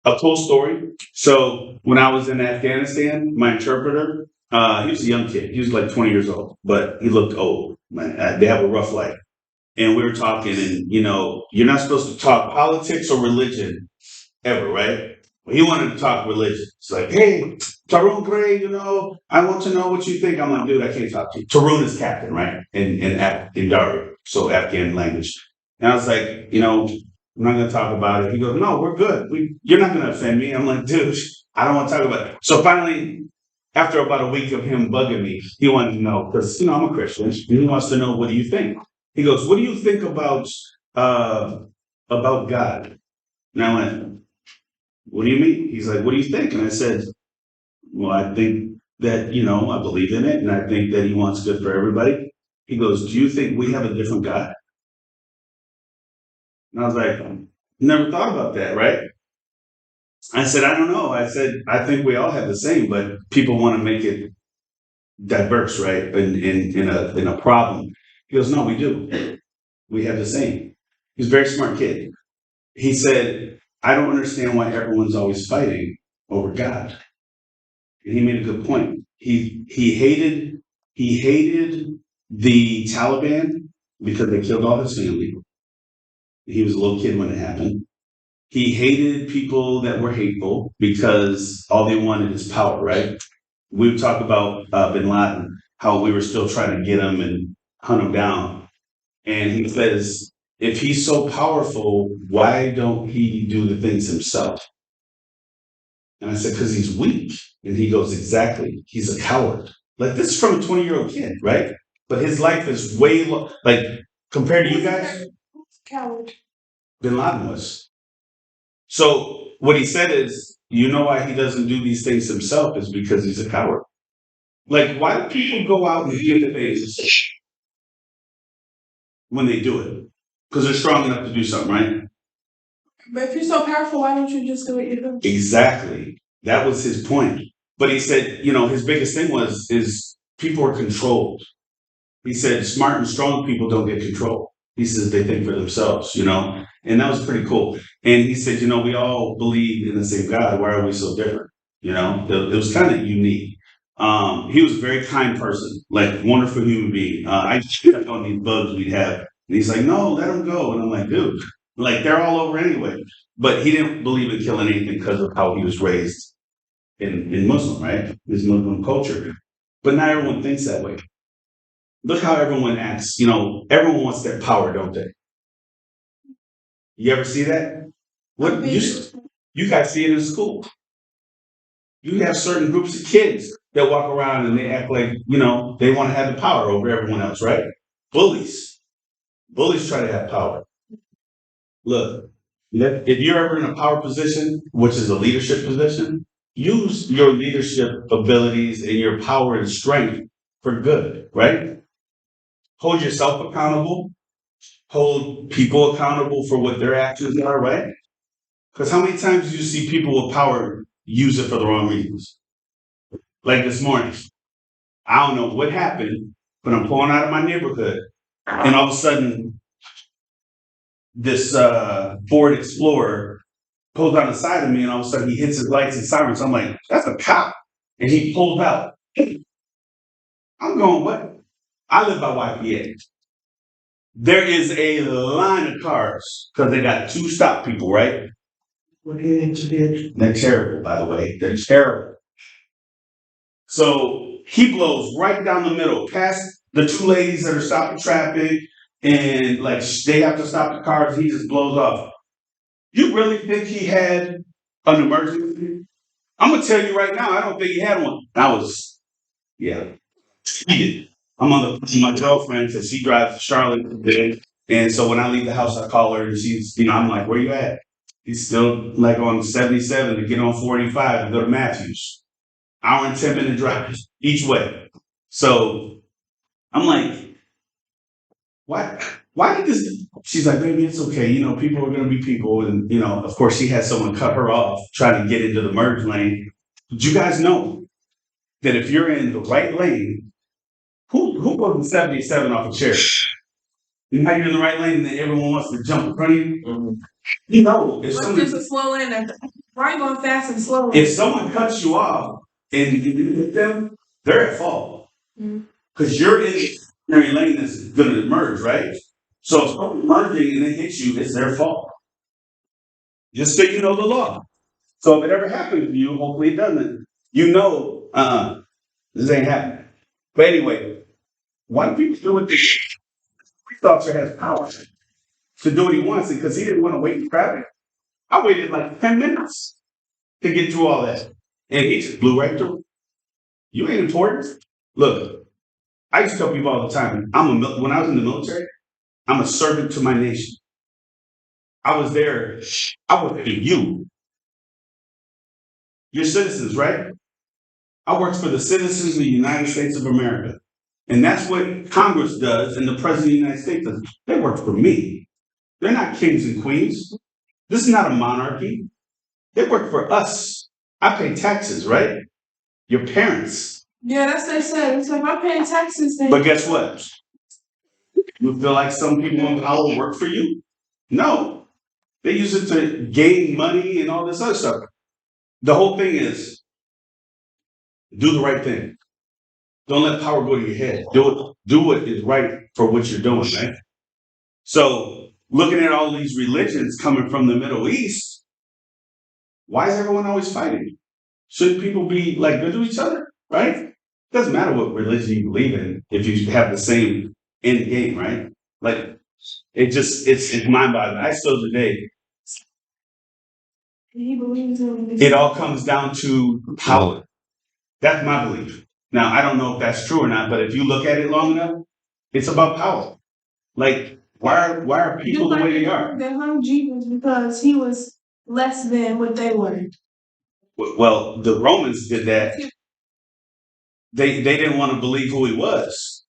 a cool story. So when I was in Afghanistan, my interpreter, he was a young kid. He was like 20 years old, but he looked old. They have a rough life. And we were talking, and you're not supposed to talk politics or religion ever, right? Well, he wanted to talk religion. It's like, hey, Tarun Gray, I want to know what you think. I'm like, dude, I can't talk to you. Tarun is captain, right? In Dari, so Afghan language. And I was like, I'm not going to talk about it. He goes, no, we're good. You're not going to offend me. I'm like, dude, I don't want to talk about it. So finally, after about a week of him bugging me, he wanted to know, because, I'm a Christian. He wants to know, what do you think? He goes, what do you think about God? And I went, what do you mean? He's like, what do you think? And I said, well, I think that, I believe in it, and I think that he wants good for everybody. He goes, do you think we have a different God? And I was like, never thought about that, right? I said, I don't know. I said, I think we all have the same, but people want to make it diverse, right? In a problem. He goes, no, we do. We have the same. He's a very smart kid. He said, I don't understand why everyone's always fighting over God. And he made a good point. He hated the Taliban because they killed all his family. He was a little kid when it happened. He hated people that were hateful because all they wanted is power, right? We've talked about bin Laden, how we were still trying to get him and hunt him down. And he says, if he's so powerful, why don't he do the things himself? And I said, because he's weak. And he goes, exactly. He's a coward. Like, this is from a 20-year-old kid, right? But his life is way, like, compared to you guys, coward. Bin Laden was. So what he said is, why he doesn't do these things himself is because he's a coward. Like, why do people go out and get the things when they do it? Because they're strong enough to do something, right? But if you're so powerful, why don't you just do it yourself? Exactly. That was his point. But he said, his biggest thing is people are controlled. He said, smart and strong people don't get controlled. He says they think for themselves, and that was pretty cool. And he said, we all believe in the same God. Why are we so different? It was kind of unique. He was a very kind person, like wonderful human being. I checked on these bugs we'd have, and he's like, no, let them go. And I'm like, dude, like they're all over anyway. But he didn't believe in killing anything because of how he was raised in Muslim, right? His Muslim culture. But not everyone thinks that way. Look how everyone acts. Everyone wants their power, don't they? You ever see that? What you guys see it in school? You have certain groups of kids that walk around and they act like they want to have the power over everyone else, right? Bullies try to have power. Look, if you're ever in a power position, which is a leadership position, use your leadership abilities and your power and strength for good, right? Hold yourself accountable. Hold people accountable for what their actions are, right? Because how many times do you see people with power use it for the wrong reasons? Like this morning, I don't know what happened, but I'm pulling out of my neighborhood, and all of a sudden, this Ford Explorer pulls on the side of me, and all of a sudden he hits his lights and sirens. I'm like, that's a cop, and he pulls out. I'm going, what? I live by YPA. There is a line of cars because they got two stop people, right? They're terrible, by the way. They're terrible. So he blows right down the middle, past the two ladies that are stopping traffic, and like they have to stop the cars. He just blows off. You really think he had an emergency? I'm gonna tell you right now, I don't think he had one. Yeah, he did. I'm on my girlfriend because she drives to Charlotte today. And so when I leave the house, I call her and she's, I'm like, where you at? He's still like on 77 to get on 45 to go to Matthews. Hour and 10-minute drive each way. So I'm like, why did this? She's like, baby, it's okay. People are going to be people. And, of course, she had someone cut her off trying to get into the merge lane. But you guys know that if you're in the right lane, who goes 77 off a chair? Now you're in the right lane and then everyone wants to jump in front of you. Mm-hmm. It's just a slow lane. Why are you going fast and slow? If someone cuts you off and you hit them, they're at fault. Because you're in the lane that's going to merge, right? So if someone's merging and they hit you, it's their fault. Just so you know the law. So if it ever happens to you, hopefully it doesn't. You know, this ain't happening. But anyway, why do people do what they police officer has power to do what he wants because he didn't want to wait in traffic? I waited like 10 minutes to get through all that. And he just blew right through. You ain't important. Look, I used to tell people all the time, when I was in the military, I'm a servant to my nation. I was there. I worked for you. You're citizens, right? I worked for the citizens of the United States of America. And that's what Congress does and the President of the United States does. They work for me. They're not kings and queens. This is not a monarchy. They work for us. I pay taxes, right? Your parents. Yeah, that's what they said. It's like, I'm paying taxes. But guess what? You feel like some people in power work for you? No. They use it to gain money and all this other stuff. The whole thing is do the right thing. Don't let power go to your head. Do what is right for what you're doing, right? So looking at all these religions coming from the Middle East, why is everyone always fighting? Shouldn't people be like good to each other, right? It doesn't matter what religion you believe in if you have the same end game, right? Like it's mind-boggling. I still today. It all comes down to power. That's my belief. Now, I don't know if that's true or not, but if you look at it long enough, it's about power. Like, why are people the way they are? They hung Jesus because he was less than what they were. Well, the Romans did that. They didn't want to believe who he was.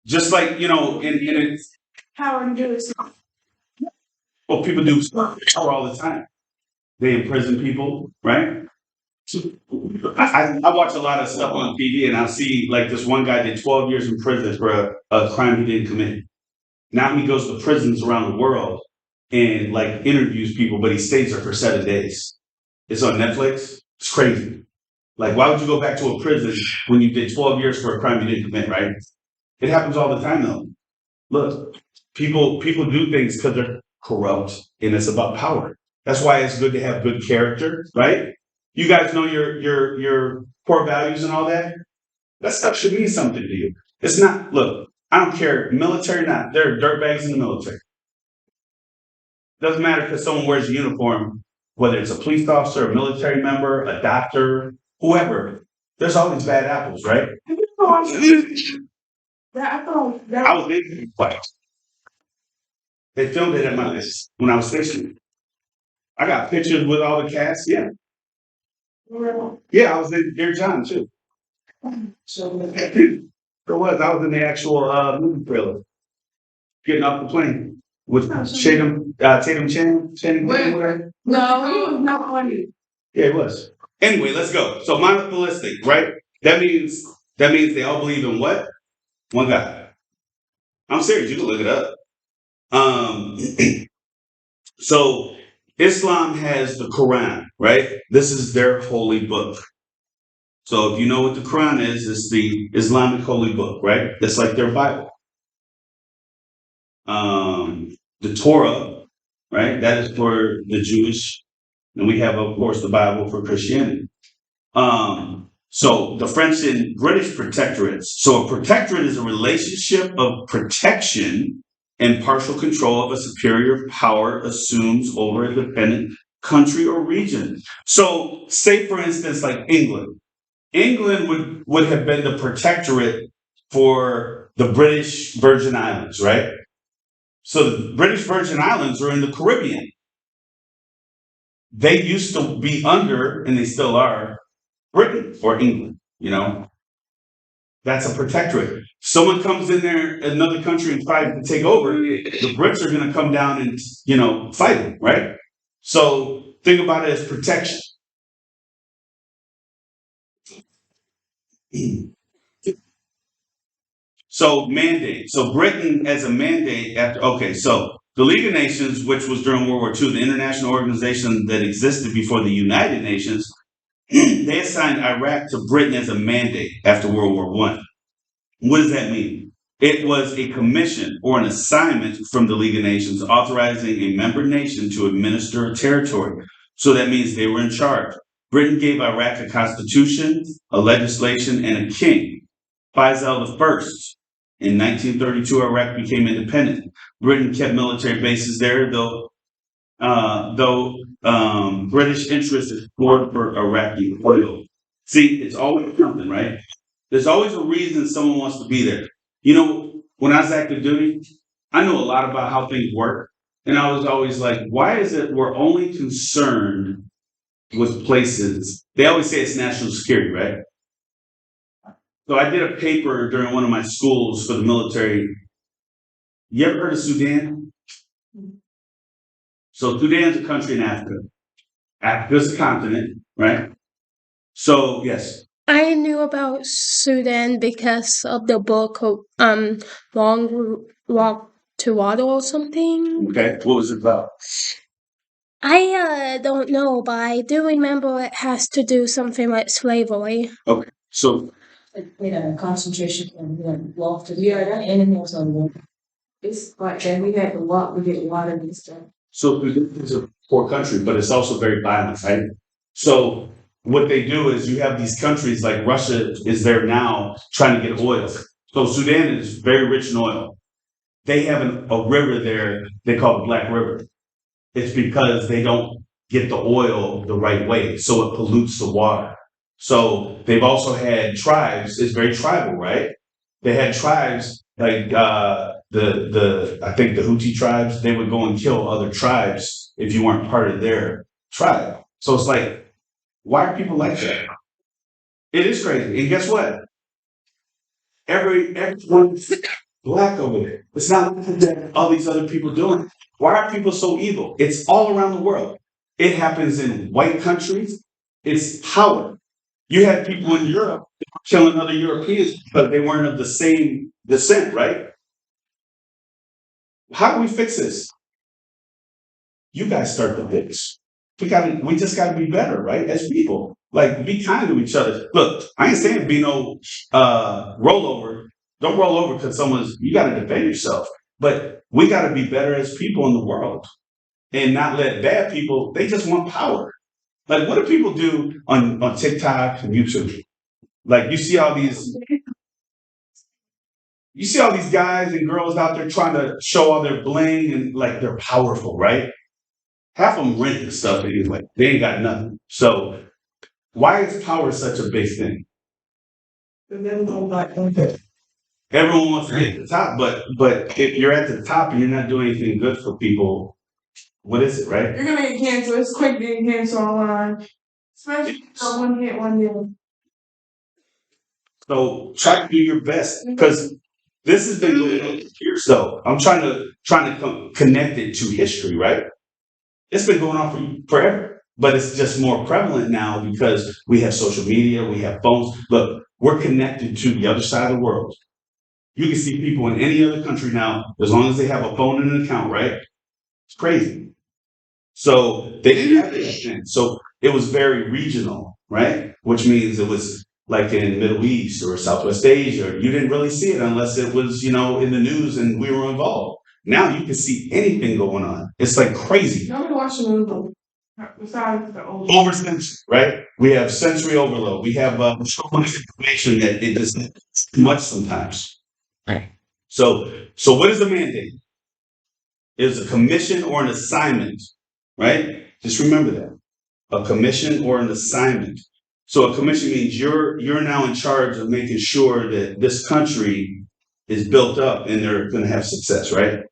Just like, in power to do it. Well, people do power all the time. They imprison people, right? I watch a lot of stuff on TV and I see like this one guy did 12 years in prison for a crime he didn't commit. Now he goes to prisons around the world and like interviews people, but he stays there for 7 days. It's on Netflix. It's crazy. Like, why would you go back to a prison when you did 12 years for a crime you didn't commit, right? It happens all the time though. Look, people do things because they're corrupt and it's about power. That's why it's good to have good character, right? You guys know your core values and all that. That stuff should mean something to you. It's not. Look, I don't care, military or not. There are dirtbags in the military. Doesn't matter if someone wears a uniform, whether it's a police officer, a military member, a doctor, whoever. There's always bad apples, right? I was in twice. They filmed it at my list when I was stationed. I got pictures with all the cast. Yeah. Yeah, I was in Dear John too. So there was. I was in the actual movie trailer, getting off the plane with Tatum Channing. No, he was not funny. Yeah, it was. Anyway, let's go. So monotheistic, right? That means they all believe in what? One God. I'm serious. You can look it up. So Islam has the Quran, right? This is their holy book. So if you know what the Quran is, it's the Islamic holy book, right? It's like their Bible. The Torah, right? That is for the Jewish, and we have, of course, the Bible for Christianity. So the French and British protectorates. So a protectorate is a relationship of protection and partial control of a superior power assumes over a dependent country or region. So say, for instance, like England. England would have been the protectorate for the British Virgin Islands, right? So the British Virgin Islands are in the Caribbean. They used to be under, and they still are, Britain or England, That's a protectorate. Someone comes in there, another country, and tries to take over, the Brits are going to come down and, fight them, right? So think about it as protection. So mandate. So Britain as a mandate after, okay, so The League of Nations, which was during World War II, the international organization that existed before the United Nations, they assigned Iraq to Britain as a mandate after World War I. What does that mean? It was a commission or an assignment from the League of Nations authorizing a member nation to administer a territory. So that means they were in charge. Britain gave Iraq a constitution, a legislation, and a king. Faisal I. In 1932, Iraq became independent. Britain kept military bases there, though British interests explored for Iraqi oil. See, it's always something, right? There's always a reason someone wants to be there. You know, when I was active duty, I know a lot about how things work. And I was always like, why is it we're only concerned with places? They always say it's national security, right? So I did a paper during one of my schools for the military. You ever heard of Sudan? So Sudan's a country in Africa. Africa's a continent, right? So yes. I knew about Sudan because of the book Long Walk to Water or something. Okay, what was it about? I don't know, but I do remember it has to do something like slavery. Okay, so concentration camp, walk to that animals on them. It's like that we had to walk, we get water and stuff. So Sudan is a poor country, but it's also very violent, right? So what they do is you have these countries like Russia is there now trying to get oil. So Sudan is very rich in oil. They have a river there they call the Black River. It's because they don't get the oil the right way, so it pollutes the water. So they've also had tribes. It's very tribal, right? They had tribes like I think the Houthi tribes. They would go and kill other tribes if you weren't part of their tribe. So it's like, why are people like that? It is crazy. And guess what? Everyone's black over there. It's not like that all these other people doing it. Why are people so evil? It's all around the world. It happens in white countries. It's power. You had people in Europe killing other Europeans, but they weren't of the same descent, right? How do we fix this? You guys start the fix. We just gotta be better, right? As people. Like, be kind to each other. Look, I ain't saying be no rollover. Don't roll over because you gotta defend yourself. But we gotta be better as people in the world. And not let bad people, they just want power. Like, what do people do on TikTok and YouTube? Like, you see all these guys and girls out there trying to show all their bling and like they're powerful, right? Half of them rent and stuff anyway. They ain't got nothing. So why is power such a big thing? Everyone wants to get to the top, but if you're at the top and you're not doing anything good for people, what is it, right? You're gonna get cancer. It's quick getting cancer online. Especially one hit one day. So try to do your best because this has been going on for years. So I'm trying to connect it to history, right? It's been going on for forever, but it's just more prevalent now because we have social media, we have phones. Look, we're connected to the other side of the world. You can see people in any other country now, as long as they have a phone and an account, right? It's crazy. So they didn't have that then. So it was very regional, right? Which means it was like in Middle East or Southwest Asia. You didn't really see it unless it was, in the news and we were involved. Now you can see anything going on. It's like crazy. Nobody watching the movie. Besides the old Oversensory, right? We have sensory overload. We have so much information that it just too much sometimes. Right. So what is a mandate? It's a commission or an assignment, right? Just remember that. A commission or an assignment. So a commission means you're now in charge of making sure that this country is built up and they're going to have success, right?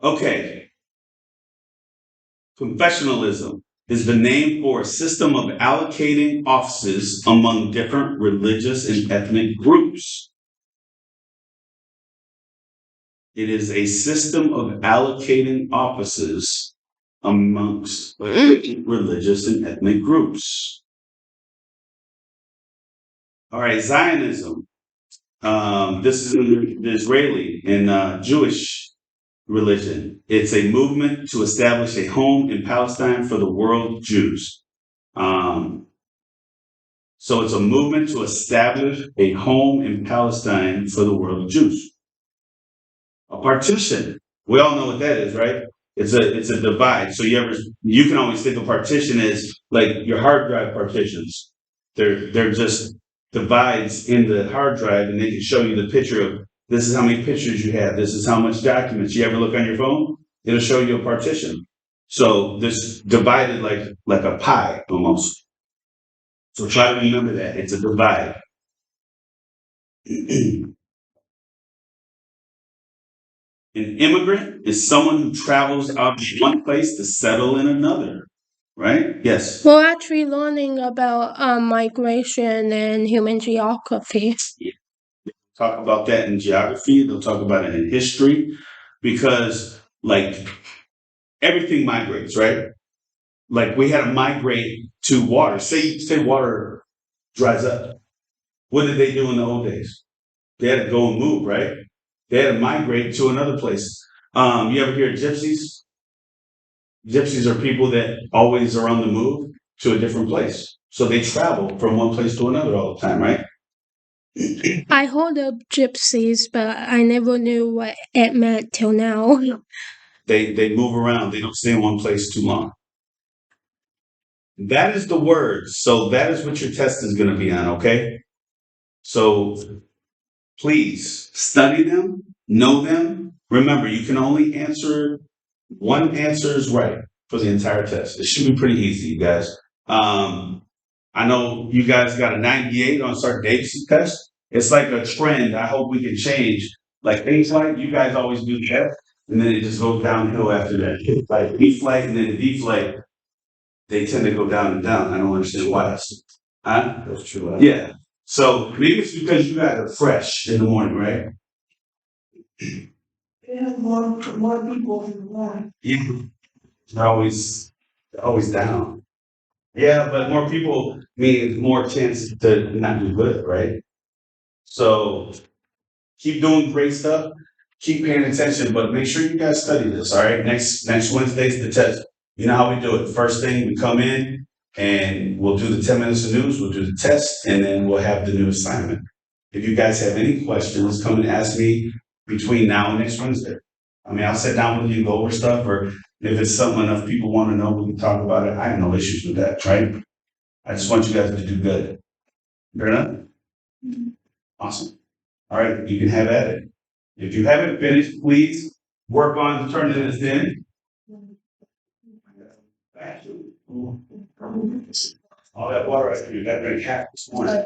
Okay. Confessionalism is the name for a system of allocating offices among different religious and ethnic groups. It is a system of allocating offices amongst religious and ethnic groups. All right, Zionism This is in the Israeli and Jewish religion. It's a movement to establish a home in Palestine for the world Jews. So it's a movement to establish a home in Palestine for the world Jews. A partition. We all know what that is, right? It's a divide. So you can always think of partition as like your hard drive partitions. They're just divides in the hard drive, and they can show you the picture of this is how many pictures you have. This is how much documents. You ever look on your phone? It'll show you a partition. So this divided like a pie almost. So try to remember that it's a divide. An immigrant is someone who travels out of one place to settle in another, right? Yes. We're actually learning about migration and human geography. Talk about that in geography. They'll talk about it in history because, like, everything migrates, right? Like, we had to migrate to water. Say water dries up. What did they do in the old days? They had to go and move, right? They had to migrate to another place. You ever hear of gypsies? Gypsies are people that always are on the move to a different place. So they travel from one place to another all the time, right? I heard of gypsies, but I never knew what it meant till now. They move around. They don't stay in one place too long. That is the word. So that is what your test is going to be on, okay? So please study them, know them. Remember, you can only answer one answer is right for the entire test. It should be pretty easy, you guys. I know you guys got a 98 on Sir Davis' test. It's like a trend. I hope we can change. Like A-flight, you guys always do F, and then it just goes downhill after that. Like B-flight and then D-flight, they tend to go down and down. I don't understand why. Huh? That's true. Yeah. So maybe it's because you guys are fresh in the morning, right? Yeah, more people in the morning. Yeah. They're always down. Yeah, but more people means more chances to not do good, right? So keep doing great stuff. Keep paying attention, but make sure you guys study this. All right. Next Wednesday's the test. You know how we do it. First thing we come in and we'll do the 10 minutes of news. We'll do the test, and then we'll have the new assignment. If you guys have any questions, come and ask me between now and next Wednesday. I mean, I'll sit down with you and go over stuff, or if it's something enough people want to know, we can talk about it. I have no issues with that, right? I just want you guys to do good. Fair enough? Awesome. All right, you can have at it. If you haven't finished, please work on turning this in. All that water I threw, that drink half this morning.